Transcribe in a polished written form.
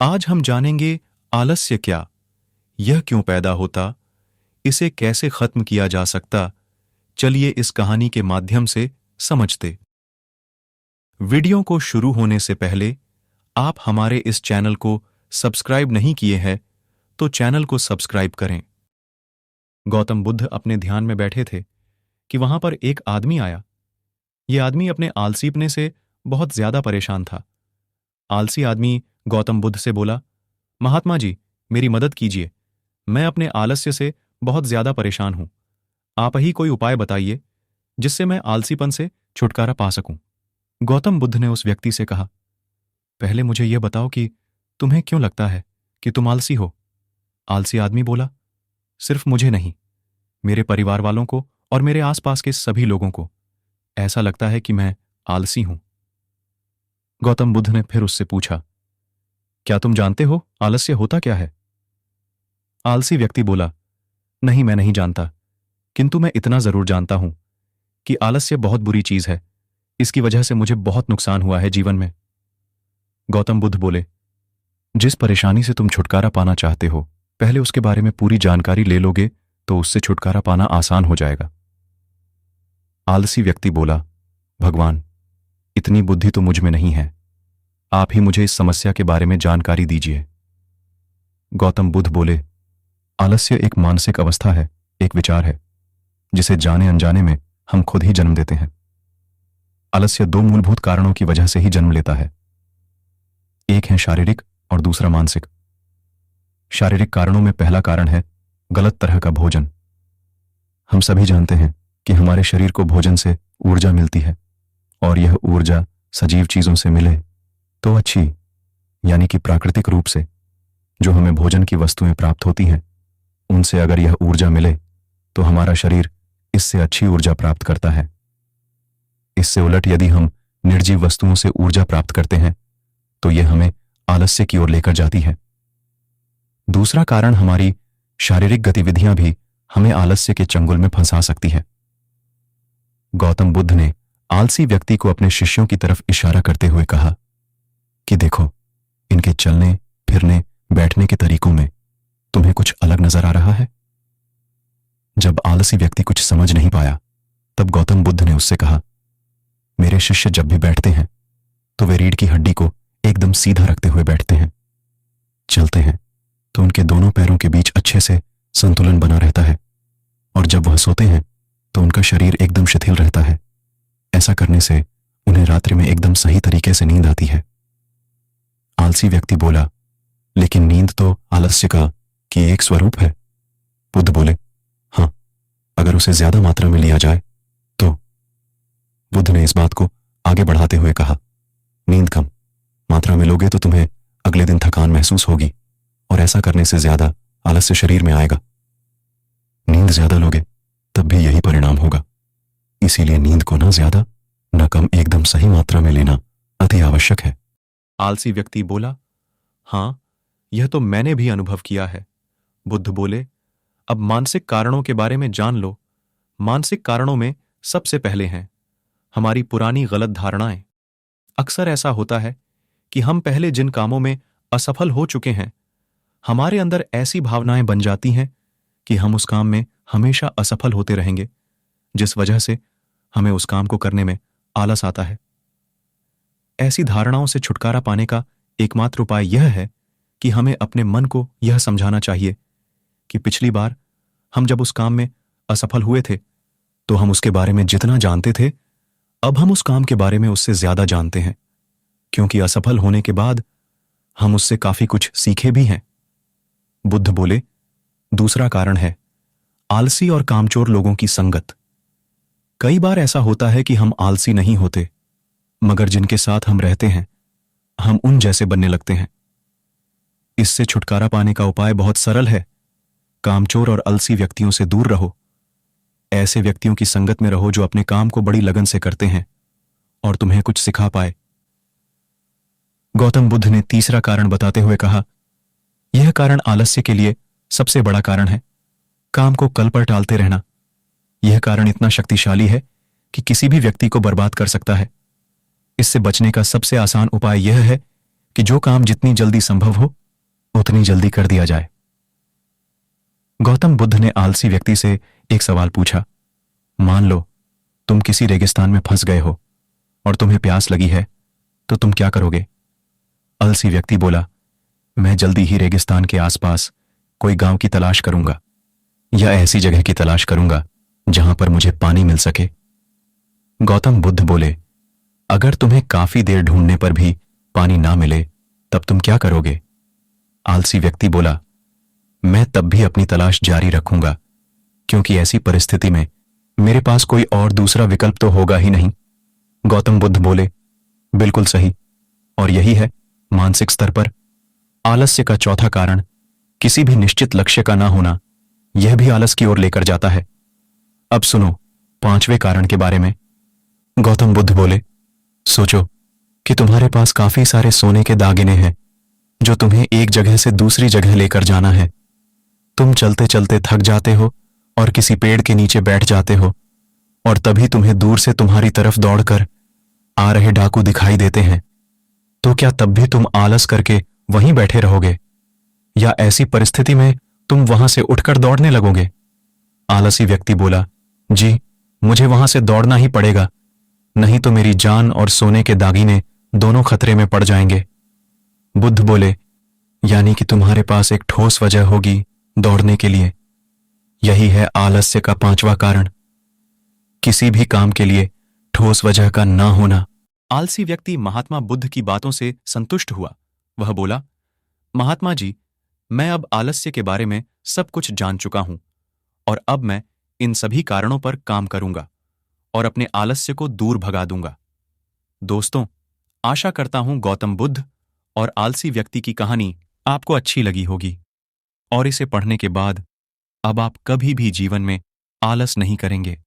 आज हम जानेंगे आलस्य क्या, यह क्यों पैदा होता, इसे कैसे खत्म किया जा सकता। चलिए इस कहानी के माध्यम से समझते। वीडियो को शुरू होने से पहले आप हमारे इस चैनल को सब्सक्राइब नहीं किए हैं तो चैनल को सब्सक्राइब करें। गौतम बुद्ध अपने ध्यान में बैठे थे कि वहां पर एक आदमी आया। यह आदमी अपने आलसीपने से बहुत ज्यादा परेशान था। आलसी आदमी गौतम बुद्ध से बोला, महात्मा जी, मेरी मदद कीजिए। मैं अपने आलस्य से बहुत ज्यादा परेशान हूं। आप ही कोई उपाय बताइए जिससे मैं आलसीपन से छुटकारा पा सकूं। गौतम बुद्ध ने उस व्यक्ति से कहा, पहले मुझे यह बताओ कि तुम्हें क्यों लगता है कि तुम आलसी हो। आलसी आदमी बोला, सिर्फ मुझे नहीं, मेरे परिवार वालों को और मेरे आसपास के सभी लोगों को ऐसा लगता है कि मैं आलसी हूं। गौतम बुद्ध ने फिर उससे पूछा, क्या तुम जानते हो आलस्य होता क्या है? आलसी व्यक्ति बोला, नहीं, मैं नहीं जानता, किंतु मैं इतना जरूर जानता हूं कि आलस्य बहुत बुरी चीज है। इसकी वजह से मुझे बहुत नुकसान हुआ है जीवन में। गौतम बुद्ध बोले, जिस परेशानी से तुम छुटकारा पाना चाहते हो, पहले उसके बारे में पूरी जानकारी ले लोगे तो उससे छुटकारा पाना आसान हो जाएगा। आलसी व्यक्ति बोला, भगवान, इतनी बुद्धि तो मुझ में नहीं है। आप ही मुझे इस समस्या के बारे में जानकारी दीजिए। गौतम बुद्ध बोले, आलस्य एक मानसिक अवस्था है, एक विचार है जिसे जाने अनजाने में हम खुद ही जन्म देते हैं। आलस्य दो मूलभूत कारणों की वजह से ही जन्म लेता है। एक है शारीरिक और दूसरा मानसिक। शारीरिक कारणों में पहला कारण है गलत तरह का भोजन। हम सभी जानते हैं कि हमारे शरीर को भोजन से ऊर्जा मिलती है और यह ऊर्जा सजीव चीजों से मिले तो अच्छी, यानी कि प्राकृतिक रूप से जो हमें भोजन की वस्तुएं प्राप्त होती हैं, उनसे अगर यह ऊर्जा मिले तो हमारा शरीर इससे अच्छी ऊर्जा प्राप्त करता है। इससे उलट यदि हम निर्जीव वस्तुओं से ऊर्जा प्राप्त करते हैं तो यह हमें आलस्य की ओर लेकर जाती है। दूसरा कारण, हमारी शारीरिक गतिविधियां भी हमें आलस्य के चंगुल में फंसा सकती है। गौतम बुद्ध ने आलसी व्यक्ति को अपने शिष्यों की तरफ इशारा करते हुए कहा कि देखो, इनके चलने फिरने बैठने के तरीकों में तुम्हें कुछ अलग नजर आ रहा है। जब आलसी व्यक्ति कुछ समझ नहीं पाया तब गौतम बुद्ध ने उससे कहा, मेरे शिष्य जब भी बैठते हैं तो वे रीढ़ की हड्डी को एकदम सीधा रखते हुए बैठते हैं। चलते हैं तो उनके दोनों पैरों के बीच अच्छे से संतुलन बना रहता है और जब वह सोते हैं तो उनका शरीर एकदम शिथिल रहता है। ऐसा करने से उन्हें रात्रि में एकदम सही तरीके से नींद आती है। आलसी व्यक्ति बोला, लेकिन नींद तो आलस्य का कि एक स्वरूप है। बुद्ध बोले, हाँ, अगर उसे ज्यादा मात्रा में लिया जाए तो। बुद्ध ने इस बात को आगे बढ़ाते हुए कहा, नींद कम मात्रा में लोगे तो तुम्हें अगले दिन थकान महसूस होगी और ऐसा करने से ज्यादा आलस्य शरीर में आएगा। नींद ज्यादा लोगे तब भी यही परिणाम होगा। इसीलिए नींद को ना ज्यादा न कम, एकदम सही मात्रा में लेना अति आवश्यक है। आलसी व्यक्ति बोला, हां, यह तो मैंने भी अनुभव किया है। बुद्ध बोले, अब मानसिक कारणों के बारे में जान लो। मानसिक कारणों में सबसे पहले हैं हमारी पुरानी गलत धारणाएं। अक्सर ऐसा होता है कि हम पहले जिन कामों में असफल हो चुके हैं, हमारे अंदर ऐसी भावनाएं बन जाती हैं कि हम उस काम में हमेशा असफल होते रहेंगे, जिस वजह से हमें उस काम को करने में आलस आता है। ऐसी धारणाओं से छुटकारा पाने का एकमात्र उपाय यह है कि हमें अपने मन को यह समझाना चाहिए कि पिछली बार हम जब उस काम में असफल हुए थे तो हम उसके बारे में जितना जानते थे, अब हम उस काम के बारे में उससे ज्यादा जानते हैं, क्योंकि असफल होने के बाद हम उससे काफी कुछ सीखे भी हैं। बुद्ध बोले, दूसरा कारण है आलसी और कामचोर लोगों की संगत। कई बार ऐसा होता है कि हम आलसी नहीं होते, मगर जिनके साथ हम रहते हैं हम उन जैसे बनने लगते हैं। इससे छुटकारा पाने का उपाय बहुत सरल है। कामचोर और आलसी व्यक्तियों से दूर रहो। ऐसे व्यक्तियों की संगत में रहो जो अपने काम को बड़ी लगन से करते हैं और तुम्हें कुछ सिखा पाए। गौतम बुद्ध ने तीसरा कारण बताते हुए कहा, यह कारण आलस्य के लिए सबसे बड़ा कारण है, काम को कल पर टालते रहना। यह कारण इतना शक्तिशाली है कि किसी भी व्यक्ति को बर्बाद कर सकता है। इससे बचने का सबसे आसान उपाय यह है कि जो काम जितनी जल्दी संभव हो उतनी जल्दी कर दिया जाए। गौतम बुद्ध ने आलसी व्यक्ति से एक सवाल पूछा, मान लो तुम किसी रेगिस्तान में फंस गए हो और तुम्हें प्यास लगी है, तो तुम क्या करोगे? आलसी व्यक्ति बोला, मैं जल्दी ही रेगिस्तान के आसपास कोई गांव की तलाश करूंगा या ऐसी जगह की तलाश करूंगा जहां पर मुझे पानी मिल सके। गौतम बुद्ध बोले, अगर तुम्हें काफी देर ढूंढने पर भी पानी ना मिले तब तुम क्या करोगे? आलसी व्यक्ति बोला, मैं तब भी अपनी तलाश जारी रखूंगा, क्योंकि ऐसी परिस्थिति में मेरे पास कोई और दूसरा विकल्प तो होगा ही नहीं। गौतम बुद्ध बोले, बिल्कुल सही। और यही है मानसिक स्तर पर आलस्य का चौथा कारण, किसी भी निश्चित लक्ष्य का ना होना। यह भी आलस की ओर लेकर जाता है। अब सुनो पांचवें कारण के बारे में। गौतम बुद्ध बोले, सोचो कि तुम्हारे पास काफी सारे सोने के दागिने हैं जो तुम्हें एक जगह से दूसरी जगह लेकर जाना है। तुम चलते चलते थक जाते हो और किसी पेड़ के नीचे बैठ जाते हो, और तभी तुम्हें दूर से तुम्हारी तरफ दौड़कर आ रहे डाकू दिखाई देते हैं। तो क्या तब भी तुम आलस करके वहीं बैठे रहोगे, या ऐसी परिस्थिति में तुम वहां से उठकर दौड़ने लगोगे? आलसी व्यक्ति बोला, जी, मुझे वहां से दौड़ना ही पड़ेगा, नहीं तो मेरी जान और सोने के दागिने दोनों खतरे में पड़ जाएंगे। बुद्ध बोले, यानी कि तुम्हारे पास एक ठोस वजह होगी दौड़ने के लिए। यही है आलस्य का पांचवा कारण, किसी भी काम के लिए ठोस वजह का ना होना। आलसी व्यक्ति महात्मा बुद्ध की बातों से संतुष्ट हुआ। वह बोला, महात्मा जी, मैं अब आलस्य के बारे में सब कुछ जान चुका हूं, और अब मैं इन सभी कारणों पर काम करूंगा और अपने आलस्य को दूर भगा दूंगा। दोस्तों, आशा करता हूं गौतम बुद्ध और आलसी व्यक्ति की कहानी आपको अच्छी लगी होगी, और इसे पढ़ने के बाद अब आप कभी भी जीवन में आलस नहीं करेंगे।